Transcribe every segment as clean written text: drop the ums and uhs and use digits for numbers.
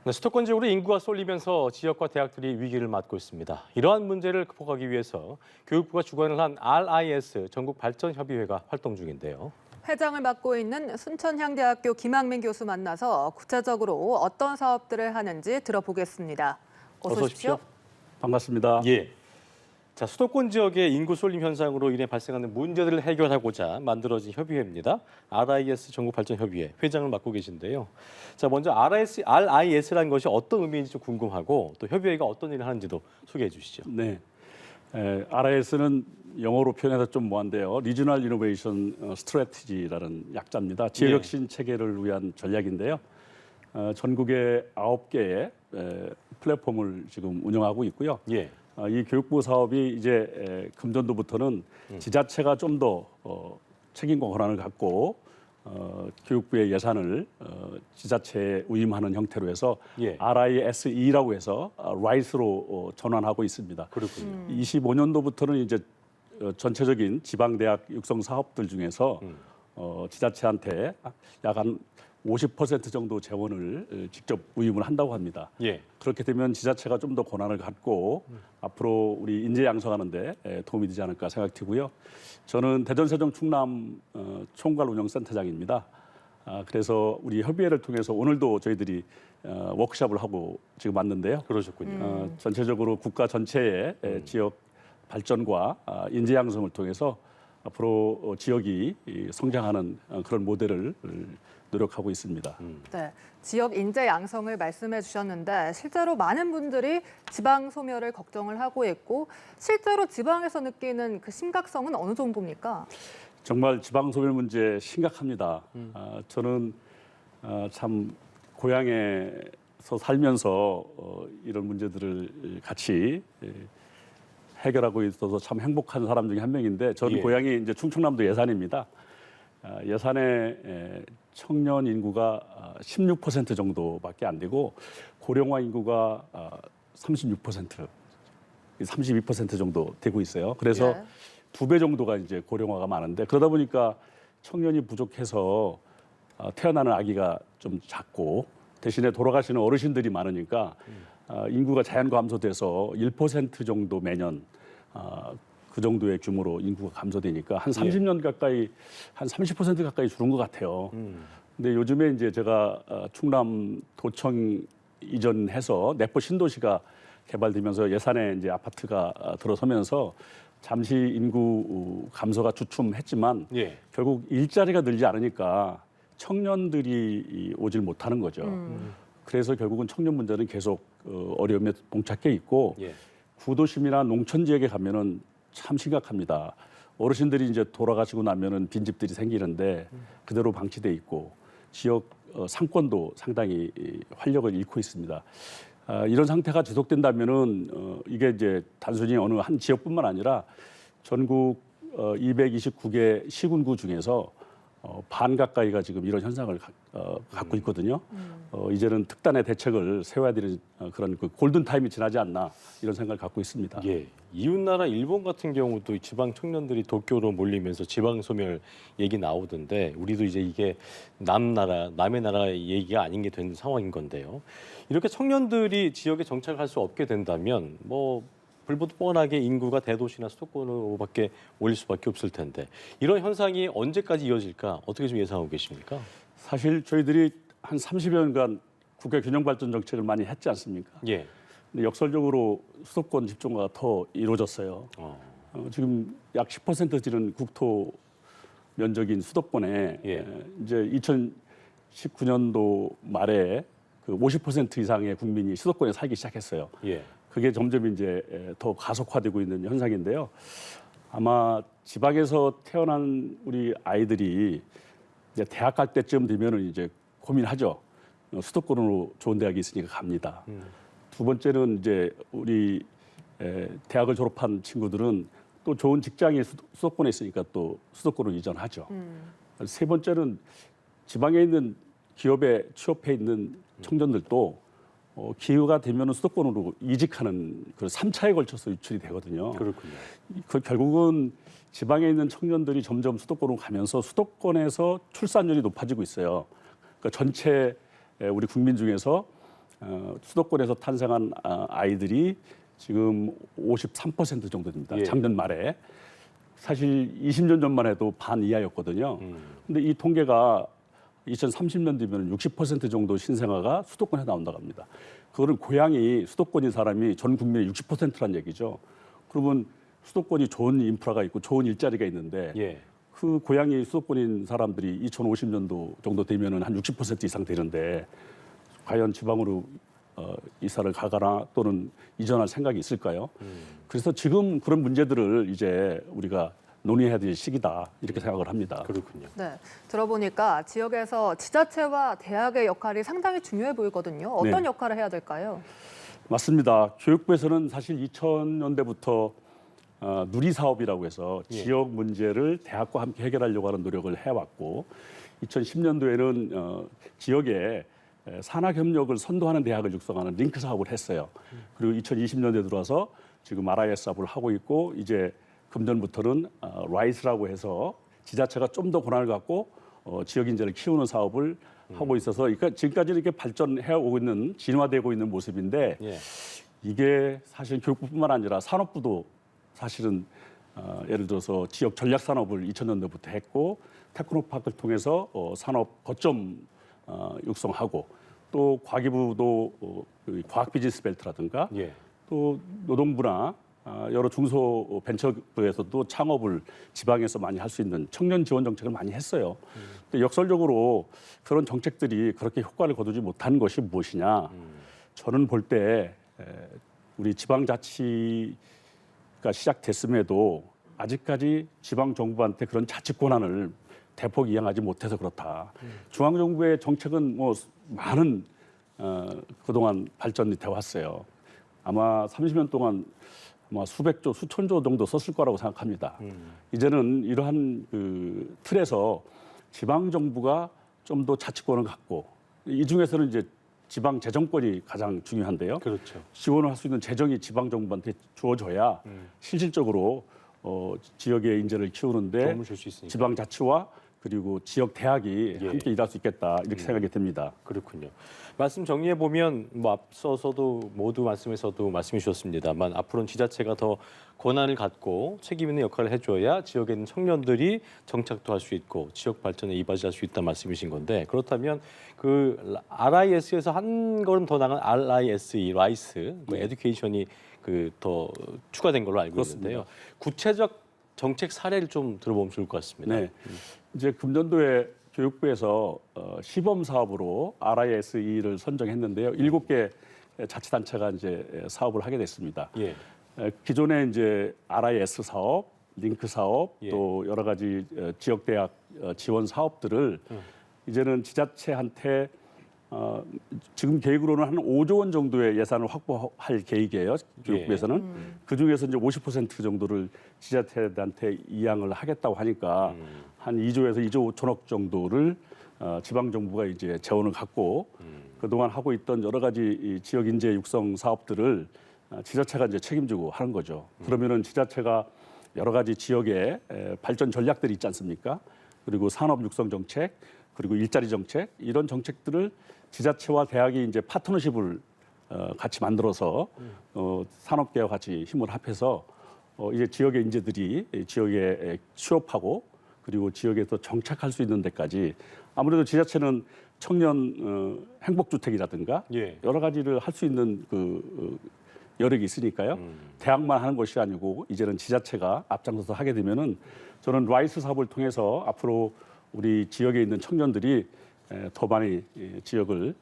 네, 수도권 지역으로 인구가 쏠리면서 지역과 대학들이 위기를 맞고 있습니다. 이러한 문제를 극복하기 위해서 교육부가 주관을 한 RIS 전국발전협의회가 활동 중인데요. 회장을 맡고 있는 순천향대학교 김학민 교수 만나서 구체적으로 어떤 사업들을 하는지 들어보겠습니다. 어서 오십시오. 반갑습니다. 예. 자, 수도권 지역의 인구 쏠림 현상으로 인해 발생하는 문제들을 해결하고자 만들어진 협의회입니다. RIS 전국발전협의회 회장을 맡고 계신데요. 자, 먼저 RIS라는 것이 어떤 의미인지 좀 궁금하고 또 협의회가 어떤 일을 하는지도 소개해 주시죠. 네, RIS는 영어로 표현해서 좀 뭐한데요. Regional Innovation Strategy라는 약자입니다. 지역혁신 체계를 위한 전략인데요. 전국에 9개의 플랫폼을 지금 운영하고 있고요. 예. 이 교육부 사업이 이제 금년도부터는 지자체가 좀 더 책임과 권한을 갖고 교육부의 예산을 지자체에 위임하는 형태로 해서 예. RISE라고 해서 RISE로 전환하고 있습니다. 그렇군요. 25년도부터는 이제 전체적인 지방대학 육성 사업들 중에서 지자체한테 약 한 50% 정도 재원을 직접 위임을 한다고 합니다. 예. 그렇게 되면 지자체가 좀 더 권한을 갖고 앞으로 우리 인재 양성하는 데 도움이 되지 않을까 생각되고요. 저는 대전, 세종, 충남 총괄 운영센터장입니다. 그래서 우리 협의회를 통해서 오늘도 저희들이 워크숍을 하고 지금 왔는데요. 그러셨군요. 전체적으로 국가 전체의 지역 발전과 인재 양성을 통해서 앞으로 지역이 성장하는 그런 모델을 노력하고 있습니다. 네, 지역 인재 양성을 말씀해 주셨는데 실제로 많은 분들이 지방 소멸을 걱정을 하고 있고 실제로 지방에서 느끼는 그 심각성은 어느 정도입니까? 정말 지방 소멸 문제 심각합니다. 저는 참 고향에서 살면서 이런 문제들을 같이 해결하고 있어서 참 행복한 사람 중에 한 명인데 저는 예. 고향이 이제 충청남도 예산입니다. 예산의 청년 인구가 16% 정도밖에 안 되고 고령화 인구가 36%, 32% 정도 되고 있어요. 그래서 예. 2배 정도가 이제 고령화가 많은데 그러다 보니까 청년이 부족해서 태어나는 아기가 좀 작고 대신에 돌아가시는 어르신들이 많으니까 인구가 자연 감소돼서 1% 정도 매년 그 정도의 규모로 인구가 감소되니까 한 30년 가까이 한 30% 가까이 줄은 것 같아요. 근데 요즘에 이제 제가 충남 도청 이전해서 내포 신도시가 개발되면서 예산에 이제 아파트가 들어서면서 잠시 인구 감소가 주춤했지만 예. 결국 일자리가 늘지 않으니까 청년들이 오질 못하는 거죠. 그래서 결국은 청년 문제는 계속 어려움에 봉착해 있고 예. 구도심이나 농촌 지역에 가면은 참 심각합니다. 어르신들이 이제 돌아가시고 나면은 빈집들이 생기는데 그대로 방치돼 있고 지역 상권도 상당히 활력을 잃고 있습니다. 이런 상태가 지속된다면은 이게 이제 단순히 어느 한 지역뿐만 아니라 전국 229개 시군구 중에서 반 가까이가 지금 이런 현상을 갖고 있거든요. 이제는 특단의 대책을 세워야 되는 그런 그 골든 타임이 지나지 않나 이런 생각을 갖고 있습니다. 예. 이웃나라 일본 같은 경우도 지방 청년들이 도쿄로 몰리면서 지방 소멸 얘기 나오던데 우리도 이제 이게 남의 나라 얘기가 아닌 게 된 상황인 건데요. 이렇게 청년들이 지역에 정착할 수 없게 된다면 뭐 불보듯 뻔하게 인구가 대도시나 수도권으로밖에 몰릴 수밖에 없을 텐데 이런 현상이 언제까지 이어질까 어떻게 좀 예상하고 계십니까? 사실 저희들이 한 30여년간 국가 균형 발전 정책을 많이 했지 않습니까? 예. 근데 역설적으로 수도권 집중화가 더 이루어졌어요. 지금 약 10% 되는 국토 면적인 수도권에 예. 이제 2019년도 말에 그 50% 이상의 국민이 수도권에 살기 시작했어요. 예. 그게 점점 이제 더 가속화되고 있는 현상인데요. 아마 지방에서 태어난 우리 아이들이 이제 대학 갈 때쯤 되면은 이제 고민하죠. 수도권으로 좋은 대학이 있으니까 갑니다. 두 번째는 이제 우리 대학을 졸업한 친구들은 또 좋은 직장이 수도권에 있으니까 또 수도권으로 이전하죠. 세 번째는 지방에 있는 기업에 취업해 있는 청년들도 기회가 되면 수도권으로 이직하는 그 3차에 걸쳐서 유출이 되거든요. 그렇군요. 그 결국은 지방에 있는 청년들이 점점 수도권으로 가면서 수도권에서 출산율이 높아지고 있어요. 그러니까 전체 우리 국민 중에서 수도권에서 탄생한 아이들이 지금 53% 정도 됩니다. 예. 작년 말에. 사실 20년 전만 해도 반 이하였거든요. 근데 이 통계가 2030년 되면 60% 정도 신생아가 수도권에 나온다고 합니다. 그거는 고향이 수도권인 사람이 전 국민의 60%란 얘기죠. 그러면 수도권이 좋은 인프라가 있고 좋은 일자리가 있는데 예. 그 고향이 수도권인 사람들이 2050년도 정도 되면은 한 60% 이상 되는데 과연 지방으로 이사를 가거나 또는 이전할 생각이 있을까요? 그래서 지금 그런 문제들을 이제 우리가 논의해야 될 시기다 이렇게 생각을 합니다. 그렇군요. 네, 들어보니까 지역에서 지자체와 대학의 역할이 상당히 중요해 보이거든요. 어떤 네. 역할을 해야 될까요? 맞습니다. 교육부에서는 사실 2000년대부터 누리 사업이라고 해서 예. 지역 문제를 대학과 함께 해결하려고 하는 노력을 해왔고 2010년도에는 지역에 산학협력을 선도하는 대학을 육성하는 링크 사업을 했어요. 그리고 2020년도에 들어와서 지금 RIS 사업을 하고 있고 이제 금년부터는 라이스라고 해서 지자체가 좀 더 권한을 갖고 지역 인재를 키우는 사업을 하고 있어서 그러니까 지금까지 이렇게 발전해 오고 있는 진화되고 있는 모습인데 예. 이게 사실 교육부뿐만 아니라 산업부도 사실은 예를 들어서 지역 전략 산업을 2000년도부터 했고 테크노파크를 통해서 산업 거점 육성하고 또 과기부도 그 과학 비즈니스 벨트라든가 예. 또 노동부나 여러 중소벤처부에서도 창업을 지방에서 많이 할 수 있는 청년 지원 정책을 많이 했어요. 근데 역설적으로 그런 정책들이 그렇게 효과를 거두지 못한 것이 무엇이냐? 저는 볼 때 우리 지방자치가 시작됐음에도 아직까지 지방정부한테 그런 자치 권한을 대폭 이양하지 못해서 그렇다. 중앙정부의 정책은 뭐 많은 그동안 발전이 되어 왔어요. 아마 30년 동안 아마 수백조, 수천조 정도 썼을 거라고 생각합니다. 이제는 이러한 그 틀에서 지방 정부가 좀 더 자치권을 갖고 이 중에서는 이제 지방 재정권이 가장 중요한데요. 그렇죠. 지원을 할 수 있는 재정이 지방 정부한테 주어져야 실질적으로 지역의 인재를 키우는데 도움을 줄 수 있으니까. 지방 자치와 그리고 지역 대학이 예. 함께 일할 수 있겠다 이렇게 생각이 듭니다. 그렇군요. 말씀 정리해 보면 뭐 앞서서도 모두 말씀에서도 말씀해 주셨습니다만 앞으로는 지자체가 더 권한을 갖고 책임 있는 역할을 해줘야 지역에 있는 청년들이 정착도 할 수 있고 지역 발전에 이바지할 수 있다 말씀이신 건데 그렇다면 그 RIS에서 한 걸음 더 나간 RISE, 라이스, 그 에듀케이션이 그 더 추가된 걸로 알고 그렇습니다. 있는데요. 구체적 정책 사례를 좀 들어보면 좋을 것 같습니다. 네. 이제 금년도에 교육부에서 시범 사업으로 RISE를 선정했는데요. 7개 자치단체가 이제 사업을 하게 됐습니다. 예. 기존에 이제 RIS 사업, 링크 사업, 예. 또 여러 가지 지역 대학 지원 사업들을 이제는 지자체한테 지금 계획으로는 한 5조 원 정도의 예산을 확보할 계획이에요. 교육부에서는 그 중에서 이제 50% 정도를 지자체한테 이양을 하겠다고 하니까 한 2조에서 2조 5천억 정도를 지방 정부가 이제 재원을 갖고 그동안 하고 있던 여러 가지 이 지역 인재 육성 사업들을 지자체가 이제 책임지고 하는 거죠. 그러면은 지자체가 여러 가지 지역의 발전 전략들이 있지 않습니까? 그리고 산업 육성 정책, 그리고 일자리 정책 이런 정책들을 지자체와 대학이 이제 파트너십을 같이 만들어서 산업계와 같이 힘을 합해서 이제 지역의 인재들이 지역에 취업하고 그리고 지역에서 정착할 수 있는 데까지 아무래도 지자체는 청년 행복주택이라든가 예. 여러 가지를 할 수 있는 그 여력이 있으니까요. 대학만 하는 것이 아니고 이제는 지자체가 앞장서서 하게 되면은 저는 라이스 사업을 통해서 앞으로 우리 지역에 있는 청년들이 더 많이 지역을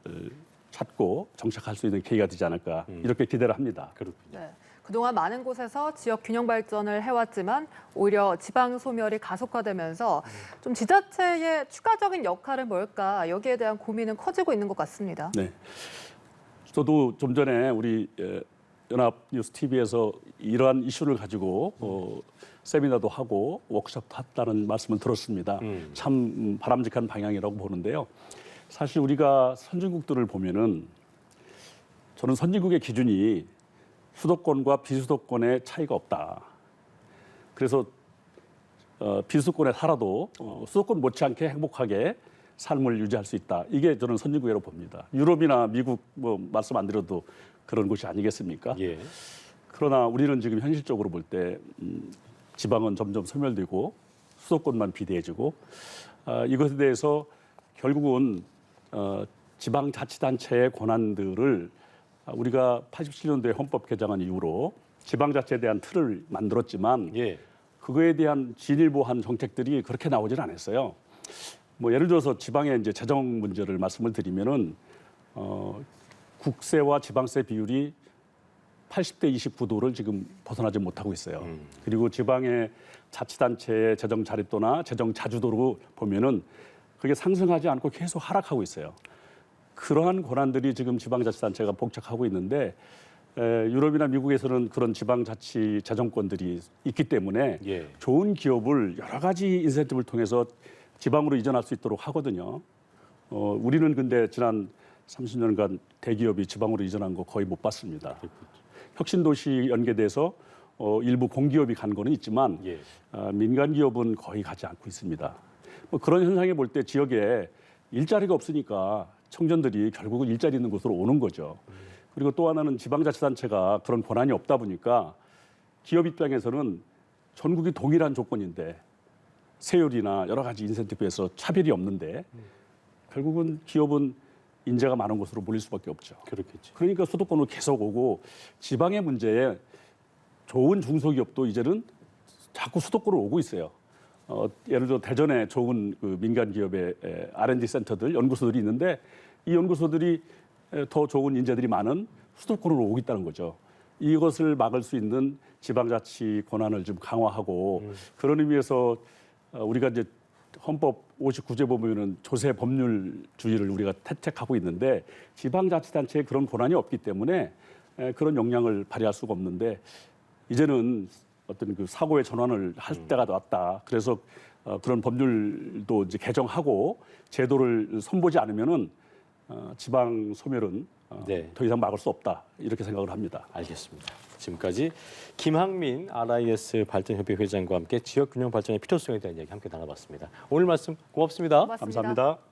찾고 정착할 수 있는 계기가 되지 않을까 이렇게 기대를 합니다. 그렇군요. 네. 그동안 많은 곳에서 지역 균형 발전을 해왔지만 오히려 지방 소멸이 가속화되면서 좀 지자체의 추가적인 역할은 뭘까 여기에 대한 고민은 커지고 있는 것 같습니다. 네. 저도 좀 전에 우리 연합뉴스 TV에서 이러한 이슈를 가지고 세미나도 하고 워크숍도 했다는 말씀을 들었습니다. 참 바람직한 방향이라고 보는데요. 사실 우리가 선진국들을 보면은 저는 선진국의 기준이 수도권과 비수도권의 차이가 없다. 그래서 비수도권에 살아도 수도권 못지않게 행복하게 삶을 유지할 수 있다. 이게 저는 선진국이라고 봅니다. 유럽이나 미국 뭐 말씀 안 드려도 그런 곳이 아니겠습니까? 예. 그러나 우리는 지금 현실적으로 볼 때 지방은 점점 소멸되고 수도권만 비대해지고 이것에 대해서 결국은 지방자치단체의 권한들을 우리가 87년도에 헌법 개정안 이후로 지방자치에 대한 틀을 만들었지만 예. 그거에 대한 진일보한 정책들이 그렇게 나오질 않았어요. 뭐 예를 들어서 지방의 이제 재정 문제를 말씀을 드리면은 국세와 지방세 비율이 80대 29도를 지금 벗어나지 못하고 있어요. 그리고 지방의 자치단체의 재정 자립도나 재정 자주도로 보면은 그게 상승하지 않고 계속 하락하고 있어요. 그러한 권한들이 지금 지방자치단체가 복잡하고 있는데 유럽이나 미국에서는 그런 지방자치 재정권들이 있기 때문에 예. 좋은 기업을 여러 가지 인센티브를 통해서 지방으로 이전할 수 있도록 하거든요. 우리는 근데 지난 30년간 대기업이 지방으로 이전한 거 거의 못 봤습니다. 혁신도시 연계돼서 일부 공기업이 간 거는 있지만 예. 민간 기업은 거의 가지 않고 있습니다. 뭐 그런 현상에 볼 때 지역에 일자리가 없으니까 청년들이 결국은 일자리 있는 곳으로 오는 거죠. 그리고 또 하나는 지방자치단체가 그런 권한이 없다 보니까 기업 입장에서는 전국이 동일한 조건인데 세율이나 여러 가지 인센티브에서 차별이 없는데 결국은 기업은 인재가 많은 곳으로 몰릴 수밖에 없죠. 그렇겠죠. 그러니까 수도권으로 계속 오고 지방의 문제에 좋은 중소기업도 이제는 자꾸 수도권으로 오고 있어요. 예를 들어 대전에 좋은 그 민간 기업의 R&D 센터들, 연구소들이 있는데 이 연구소들이 더 좋은 인재들이 많은 수도권으로 오고 있다는 거죠. 이것을 막을 수 있는 지방자치 권한을 좀 강화하고 그런 의미에서 우리가 이제 헌법 59제 보면은 조세 법률주의를 우리가 채택하고 있는데 지방자치단체에 그런 권한이 없기 때문에 그런 역량을 발휘할 수가 없는데 이제는 어떤 그 사고의 전환을 할 때가 왔다. 그래서 그런 법률도 이제 개정하고 제도를 손보지 않으면은 지방 소멸은 네. 더 이상 막을 수 없다. 이렇게 생각을 합니다. 알겠습니다. 지금까지 김학민 RIS 발전협의 회장과 함께 지역균형 발전의 필요성에 대한 이야기 함께 나눠봤습니다. 오늘 말씀 고맙습니다. 고맙습니다. 감사합니다.